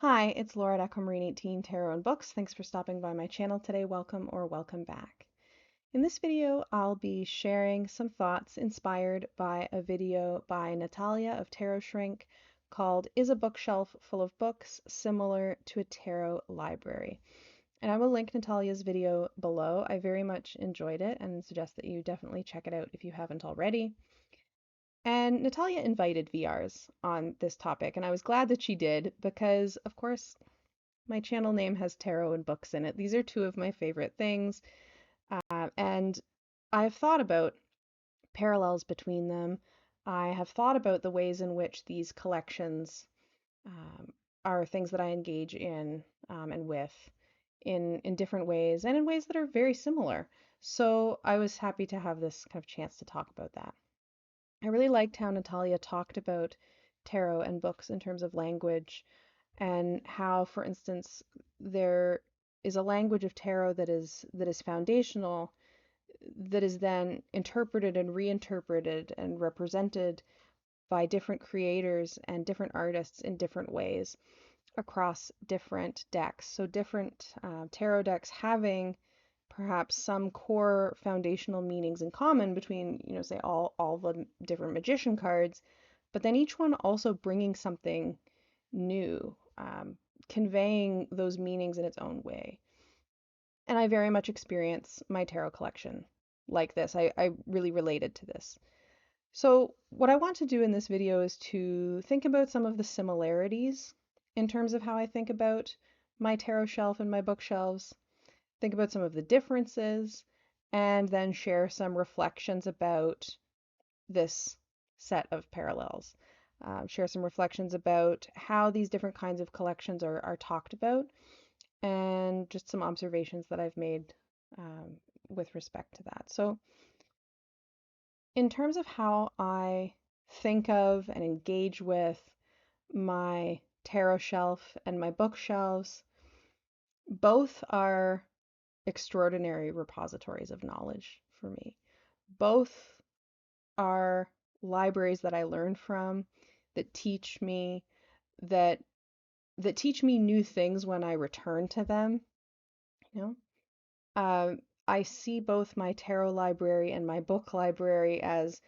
Hi, it's Laura at Aquamarine18 Tarot and Books. Thanks for stopping by my channel today. Welcome or welcome back. In this video, I'll be sharing some thoughts inspired by a video by Natalia of Tarot Shrink called Is a Bookshelf Full of Books Similar to a Tarot Library? And I will link Natalia's video below. I very much enjoyed it and suggest that you definitely check it out if you haven't already. And Natalia invited VRs on this topic, and I was glad that she did because, of course, my channel name has tarot and books in it. These are two of my favorite things, and I've thought about parallels between them. I have thought about the ways in which these collections are things that I engage in and with in different ways and in ways that are very similar. So I was happy to have this kind of chance to talk about that. I really liked how Natalia talked about tarot and books in terms of language and how, for instance, there is a language of tarot that is foundational, that is then interpreted and reinterpreted and represented by different creators and different artists in different ways across different decks. So different tarot decks having perhaps some core foundational meanings in common between, say all the different magician cards, but then each one also bringing something new, conveying those meanings in its own way. And I very much experience my tarot collection like this. I really related to this. So what I want to do in this video is to think about some of the similarities in terms of how I think about my tarot shelf and my bookshelves, think about some of the differences, and then share some reflections about this set of parallels. Share some reflections about how these different kinds of collections are talked about, and just some observations that I've made um, with respect to that. So, in terms of how I think of and engage with my tarot shelf and my bookshelves, both are extraordinary repositories of knowledge for me. Both are libraries that I learn from, that teach me that teach me new things when I return to them. You know, uh, I see both my tarot library and my book library as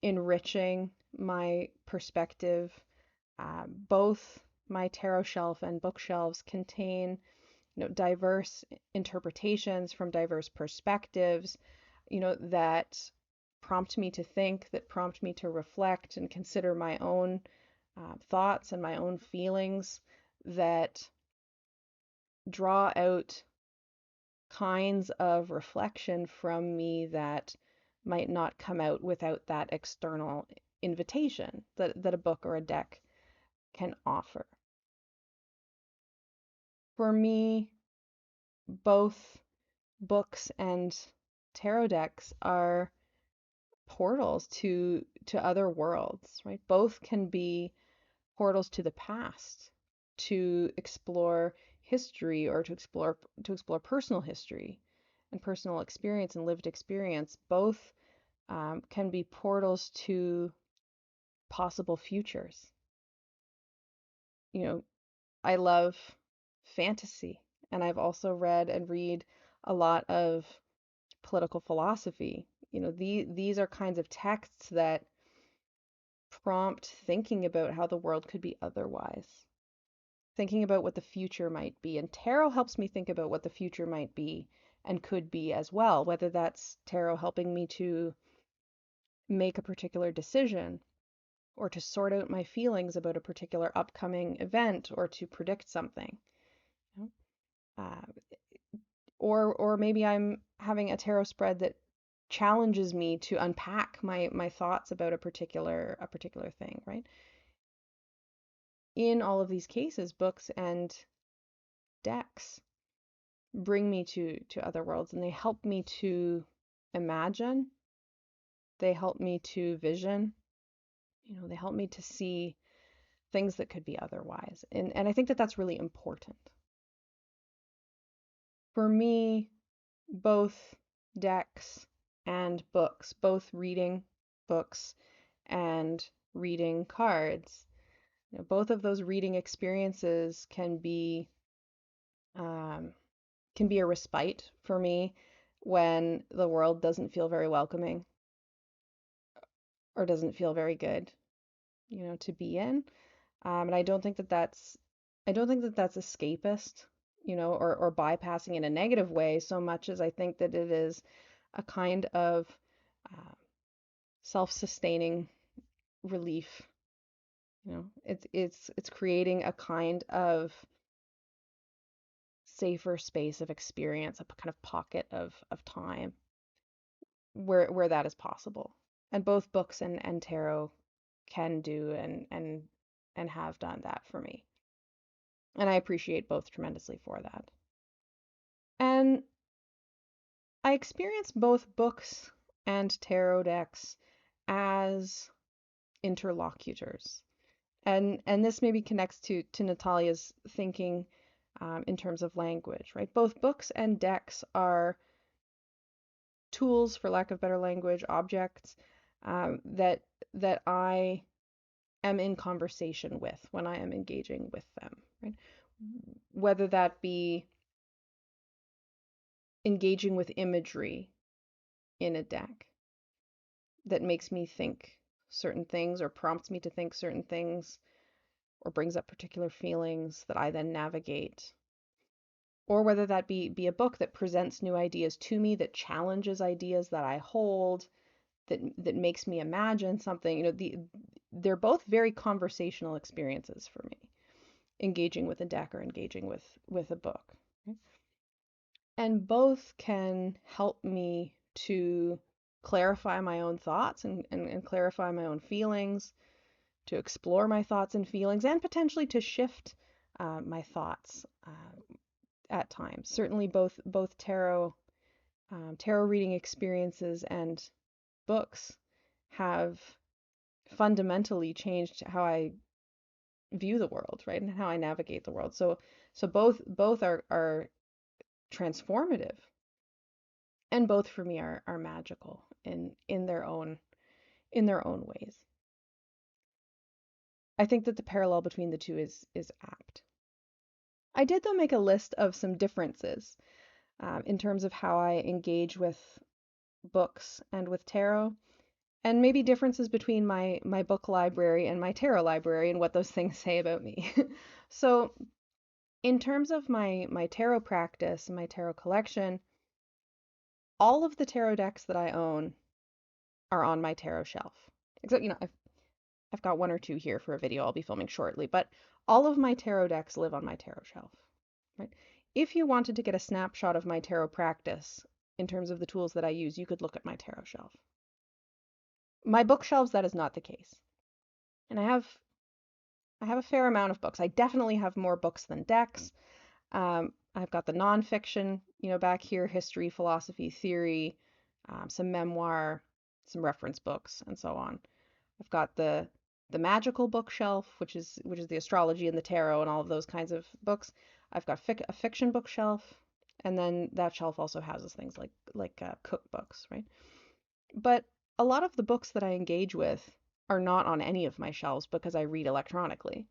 enriching my perspective. Both my tarot shelf and bookshelves contain, diverse interpretations from diverse perspectives, that prompt me to think, that prompt me to reflect and consider my own thoughts and my own feelings, that draw out kinds of reflection from me that might not come out without that external invitation that a book or a deck can offer. For me, both books and tarot decks are portals to other worlds, right? Both can be portals to the past, to explore history, or to explore personal history and personal experience and lived experience. Both can be portals to possible futures. You know, I love fantasy, and I've also read and read a lot of political philosophy. These are kinds of texts that prompt thinking about how the world could be otherwise, thinking about what the future might be. And tarot helps me think about what the future might be and could be as well, whether that's tarot helping me to make a particular decision, or to sort out my feelings about a particular upcoming event, or to predict something. You know? Or maybe I'm having a tarot spread that challenges me to unpack my thoughts about a particular thing, right? In all of these cases, books and decks bring me to other worlds, and they help me to imagine, they help me to vision, they help me to see things that could be otherwise. And I think that that's really important. For me, both decks and books, both reading books and reading cards, Both of those reading experiences um, can be a respite for me when the world doesn't feel very welcoming or doesn't feel very good, to be in. And I don't think that that's escapist, or bypassing in a negative way so much as I think that it is a kind of uh, self-sustaining relief. It's creating a kind of safer space of experience, a kind of pocket of time where that is possible. And both books and tarot can do and have done that for me. And I appreciate both tremendously for that. And I experience both books and tarot decks as interlocutors. And this maybe connects to Natalia's thinking in terms of language, right? Both books and decks are tools, for lack of better language, objects that I am in conversation with when I am engaging with them, right? Whether that be engaging with imagery in a deck that makes me think certain things or prompts me to think certain things or brings up particular feelings that I then navigate, or whether that be a book that presents new ideas to me, that challenges ideas that I hold, that makes me imagine something. They're both very conversational experiences for me, engaging with a deck or engaging with a book. And both can help me to clarify my own thoughts and clarify my own feelings, to explore my thoughts and feelings, and potentially to shift my thoughts at times. Certainly, both tarot reading experiences and books have fundamentally changed how I view the world, right, and how I navigate the world. So both are transformative, and both for me are magical in their own ways. I think that the parallel between the two is apt. I did though make a list of some differences in terms of how I engage with books and with tarot, and maybe differences between my book library and my tarot library and what those things say about me. So in terms of my tarot practice and my tarot collection, all of the tarot decks that I own are on my tarot shelf. Except, I've got one or two here for a video I'll be filming shortly, but all of my tarot decks live on my tarot shelf, right? If you wanted to get a snapshot of my tarot practice in terms of the tools that I use, you could look at my tarot shelf. My bookshelves, that is not the case. And I have a fair amount of books. I definitely have more books than decks. I've got the nonfiction, back here, history, philosophy, theory, some memoir, some reference books, and so on. I've got the magical bookshelf, which is the astrology and the tarot and all of those kinds of books. I've got a fiction bookshelf, and then that shelf also houses things like cookbooks, right? But a lot of the books that I engage with are not on any of my shelves because I read electronically.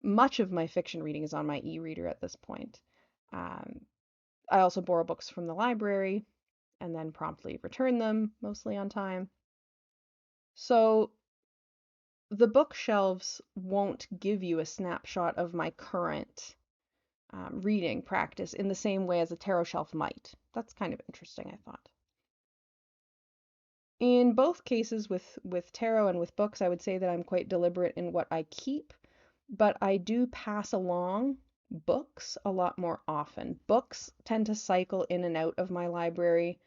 Much of my fiction reading is on my e-reader at this point. Um, I also borrow books from the library and then promptly return them, mostly on time. So the bookshelves won't give you a snapshot of my current reading practice in the same way as a tarot shelf might. That's kind of interesting, I thought. In both cases with tarot and with books, I would say that I'm quite deliberate in what I keep, but I do pass along books a lot more often. Books tend to cycle in and out of my library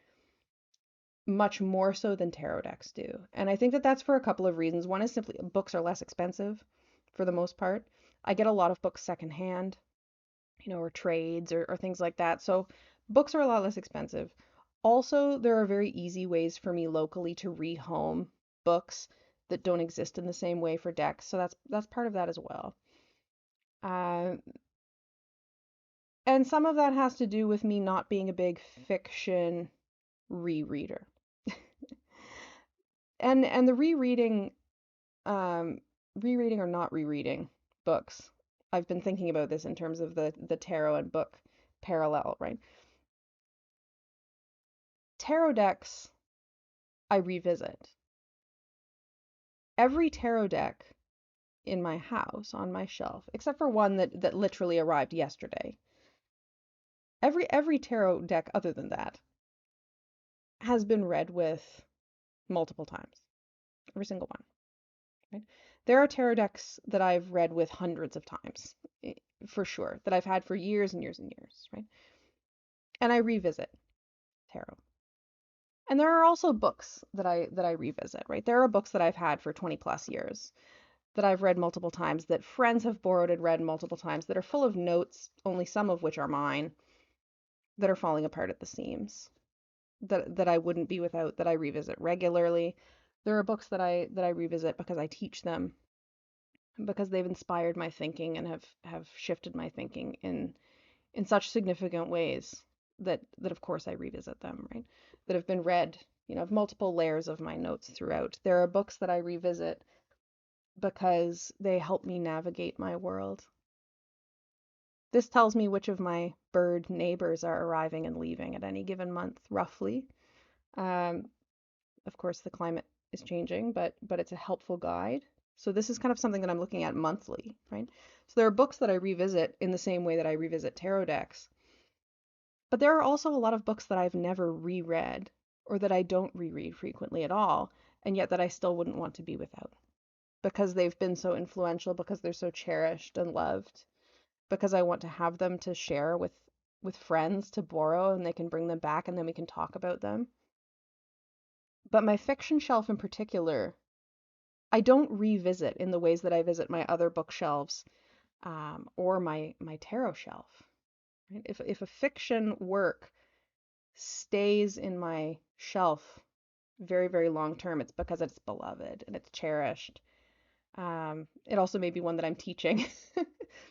much more so than tarot decks do. And I think that that's for a couple of reasons. One is simply books are less expensive for the most part. I get a lot of books secondhand, or trades or things like that. So books are a lot less expensive. Also, there are very easy ways for me locally to rehome books that don't exist in the same way for decks. So that's part of that as well. Uh, and some of that has to do with me not being a big fiction rereader. And the rereading rereading or not rereading books. I've been thinking about this in terms of the tarot and book parallel, right? Tarot decks I revisit. Every tarot deck in my house on my shelf, except for one that literally arrived yesterday. Every tarot deck other than that has been read with multiple times. Every single one. Right? There are tarot decks that I've read with hundreds of times, for sure, that I've had for years and years and years, right? And I revisit tarot. And there are also books that I revisit, right? There are books that I've had for 20 plus years that I've read multiple times, that friends have borrowed and read multiple times, that are full of notes, only some of which are mine, that are falling apart at the seams, that I wouldn't be without, that I revisit regularly. There are books that I revisit because I teach them, because they've inspired my thinking and have shifted my thinking in such significant ways that of course I revisit them, right? That have been read, of multiple layers of my notes throughout. There are books that I revisit because they help me navigate my world. This tells me which of my bird neighbors are arriving and leaving at any given month, roughly. Um, of course, the climate is changing, but it's a helpful guide. So this is kind of something that I'm looking at monthly, right? So there are books that I revisit in the same way that I revisit tarot decks. But there are also a lot of books that I've never reread or that I don't reread frequently at all, and yet that I still wouldn't want to be without because they've been so influential, because they're so cherished and loved, because I want to have them to share with friends, to borrow, and they can bring them back and then we can talk about them. But my fiction shelf in particular, I don't revisit in the ways that I visit my other bookshelves, or my tarot shelf. Right? If a fiction work stays in my shelf very, very long term, it's because it's beloved and it's cherished. It also may be one that I'm teaching.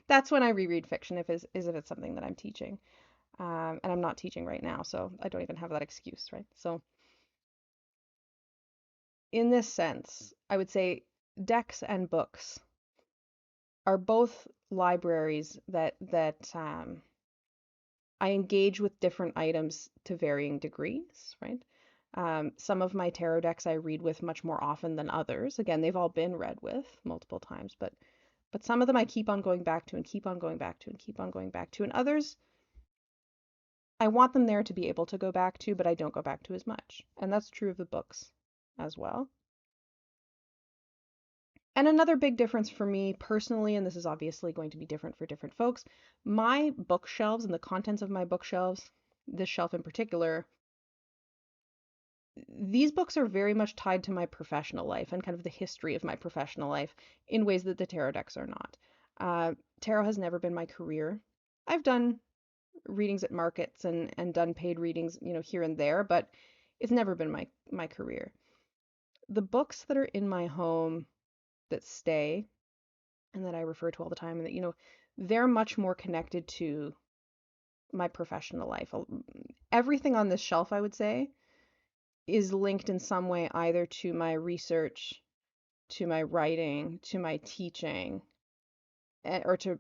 That's when I reread fiction, if it's something that I'm teaching. And I'm not teaching right now, so I don't even have that excuse, right? So in this sense, I would say decks and books are both libraries that I engage with different items to varying degrees, right? Some of my tarot decks I read with much more often than others. Again, they've all been read with multiple times, but some of them I keep on going back to and keep on going back to and keep on going back to, and others I want them there to be able to go back to, but I don't go back to as much. And that's true of the books as well. And another big difference for me personally, and this is obviously going to be different for different folks, my bookshelves and the contents of my bookshelves, this shelf in particular, these books are very much tied to my professional life and kind of the history of my professional life in ways that the tarot decks are not. Tarot has never been my career. I've done readings at markets and done paid readings, here and there, but it's never been my career. The books that are in my home that stay and that I refer to all the time, and that, they're much more connected to my professional life. Everything on this shelf, I would say, is linked in some way either to my research, to my writing, to my teaching, or to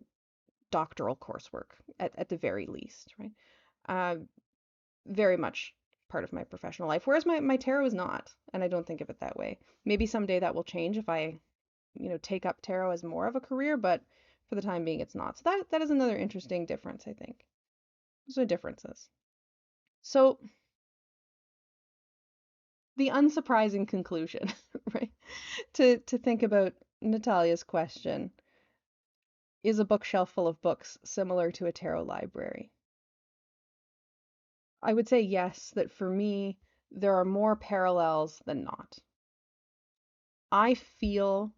doctoral coursework at the very least, right? Uh, very much part of my professional life, whereas my tarot is not, and I don't think of it that way. Maybe someday that will change if I, take up tarot as more of a career, but for the time being, it's not. So that is another interesting difference, I think. Those are differences. So the unsurprising conclusion, right, to think about Natalia's question, is a bookshelf full of books similar to a tarot library? I would say yes, that for me, there are more parallels than not. I feel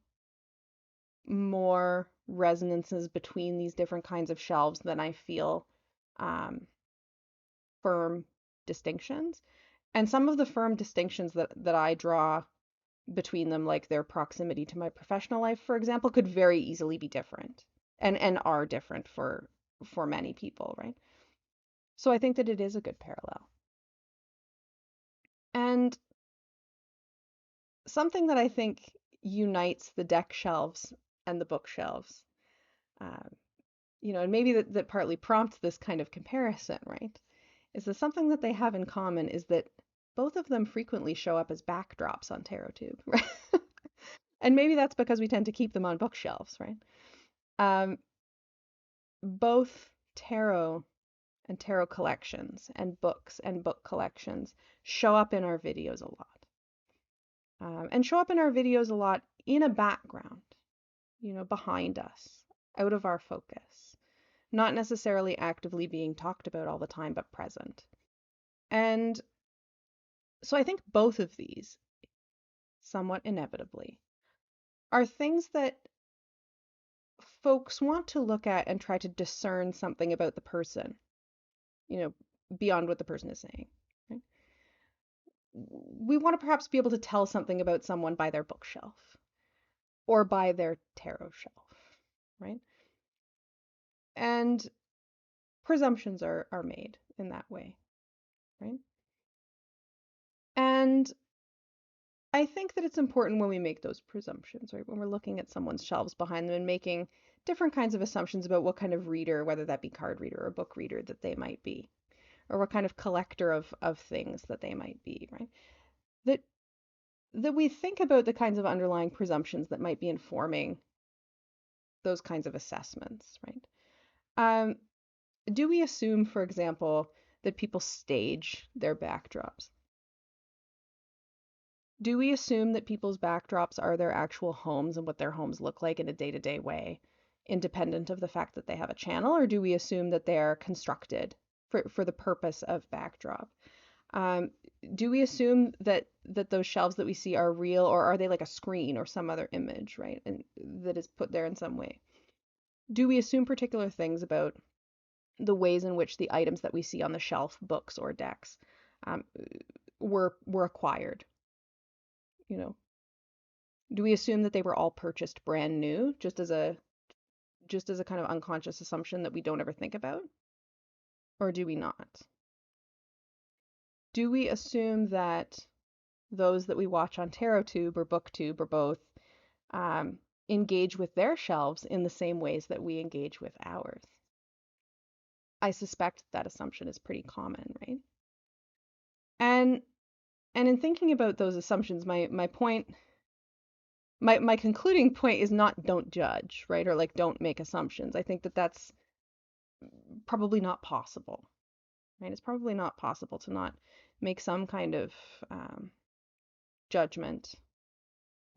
more resonances between these different kinds of shelves than I feel um, firm distinctions. And some of the firm distinctions that I draw between them, like their proximity to my professional life, for example, could very easily be different and are different for many people, right? So I think that it is a good parallel. And something that I think unites the deck shelves and the bookshelves. Um, and maybe that partly prompts this kind of comparison, right? Is that something that they have in common is that both of them frequently show up as backdrops on TarotTube, right? And maybe that's because we tend to keep them on bookshelves, right? Um, both tarot and tarot collections and books and book collections show up in our videos a lot. And show up in our videos a lot in a background, behind us, out of our focus, not necessarily actively being talked about all the time, but present. And so I think both of these, somewhat inevitably, are things that folks want to look at and try to discern something about the person, beyond what the person is saying. Right? We want to perhaps be able to tell something about someone by their bookshelf or by their tarot shelf, right? And presumptions are made in that way, right? And I think that it's important when we make those presumptions, right? When we're looking at someone's shelves behind them and making different kinds of assumptions about what kind of reader, whether that be card reader or book reader, that they might be, or what kind of collector of things that they might be, right? That that we think about the kinds of underlying presumptions that might be informing those kinds of assessments, right? Do we assume, for example, that people stage their backdrops? Do we assume that people's backdrops are their actual homes and what their homes look like in a day-to-day way, independent of the fact that they have a channel, or do we assume that they are constructed for the purpose of backdrop? Um, do we assume that those shelves that we see are real, or are they like a screen or some other image, right? And that is put there in some way. Do we assume particular things about the ways in which the items that we see on the shelf, books or decks, um, were acquired? You know, do we assume that they were all purchased brand new, just as a kind of unconscious assumption that we don't ever think about, or do we not? Do we assume that those that we watch on TarotTube or BookTube or both um, engage with their shelves in the same ways that we engage with ours? I suspect that assumption is pretty common, right? And in thinking about those assumptions, my point, my concluding point is not don't judge, right? Or like don't make assumptions. I think that that's probably not possible, right? It's probably not possible to not make some kind of judgment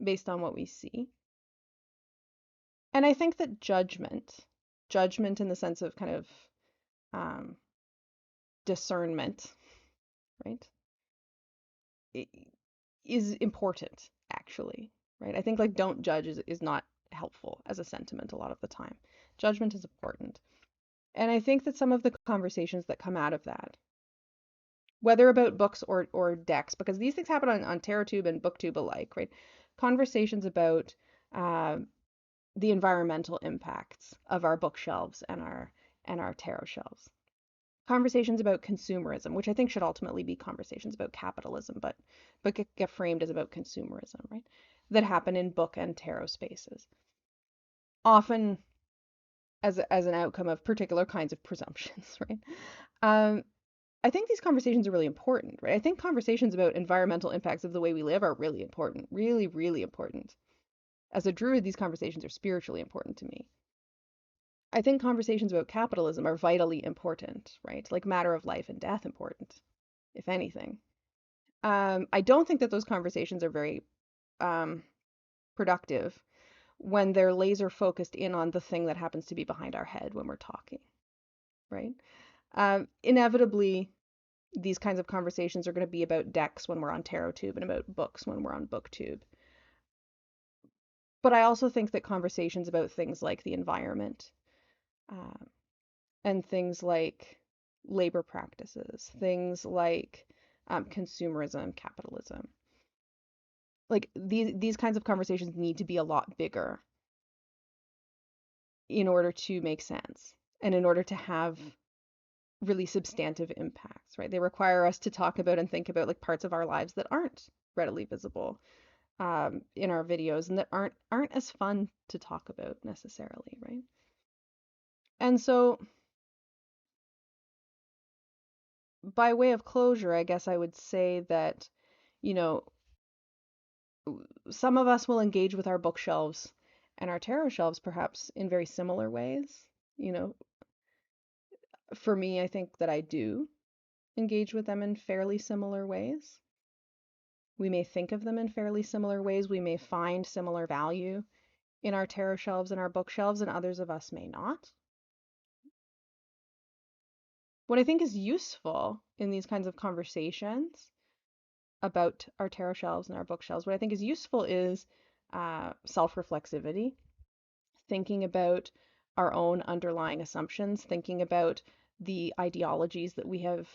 based on what we see. And I think that judgment in the sense of kind of um, discernment, right, is important actually, right? I think like don't judge is not helpful as a sentiment a lot of the time. Judgment is important. And I think that some of the conversations that come out of that, whether about books or decks, because these things happen on TarotTube and BookTube alike, right? Conversations about uh, the environmental impacts of our bookshelves and our tarot shelves. Conversations about consumerism, which I think should ultimately be conversations about capitalism, but get framed as about consumerism, right? That happen in book and tarot spaces, often as an outcome of particular kinds of presumptions, right? Um, I think these conversations are really important, right? I think conversations about environmental impacts of the way we live are really important, really, really important. As a druid, these conversations are spiritually important to me. I think conversations about capitalism are vitally important, right? Like matter of life and death important, if anything. I don't think that those conversations are very um, productive when they're laser focused in on the thing that happens to be behind our head when we're talking, right? Inevitably, these kinds of conversations are going to be about decks when we're on TarotTube and about books when we're on BookTube. But I also think that conversations about things like the environment uh, and things like labor practices, things like consumerism, capitalism, like these kinds of conversations need to be a lot bigger in order to make sense and in order to have really substantive impacts, right? They require us to talk about and think about like parts of our lives that aren't readily visible. in our videos and that aren't as fun to talk about necessarily, right? And so, by way of closure, I guess I would say that, you know, some of us will engage with our bookshelves and our tarot shelves perhaps in very similar ways. You know, for me, I think that I do engage with them in fairly similar ways. We may think of them in fairly similar ways. We may find similar value in our tarot shelves and our bookshelves, and others of us may not. What I think is useful in these kinds of conversations about our tarot shelves and our bookshelves, what I think is useful is self-reflexivity, thinking about our own underlying assumptions, thinking about the ideologies that we have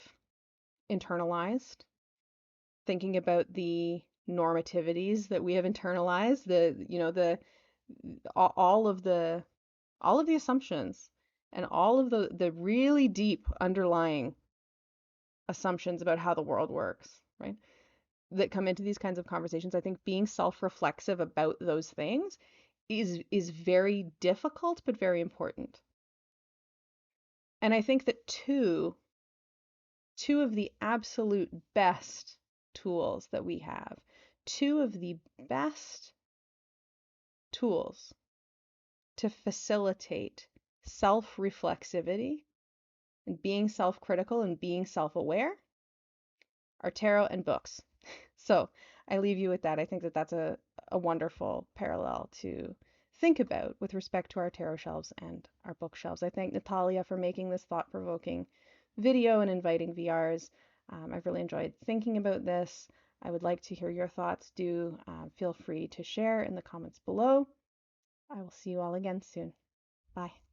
internalized, thinking about the normativities that we have internalized, all of the assumptions and all of the really deep underlying assumptions about how the world works, right? That come into these kinds of conversations. I think being self-reflexive about those things is very difficult but very important. And I think that two of the absolute best tools that we have, two of the best tools to facilitate self-reflexivity and being self-critical and being self-aware are tarot and books. So I leave you with that. I think that that's a wonderful parallel to think about with respect to our tarot shelves and our bookshelves. I thank Natalia for making this thought-provoking video and inviting VRs. I've really enjoyed thinking about this. I would like to hear your thoughts. Do feel free to share in the comments below. I will see you all again soon. Bye.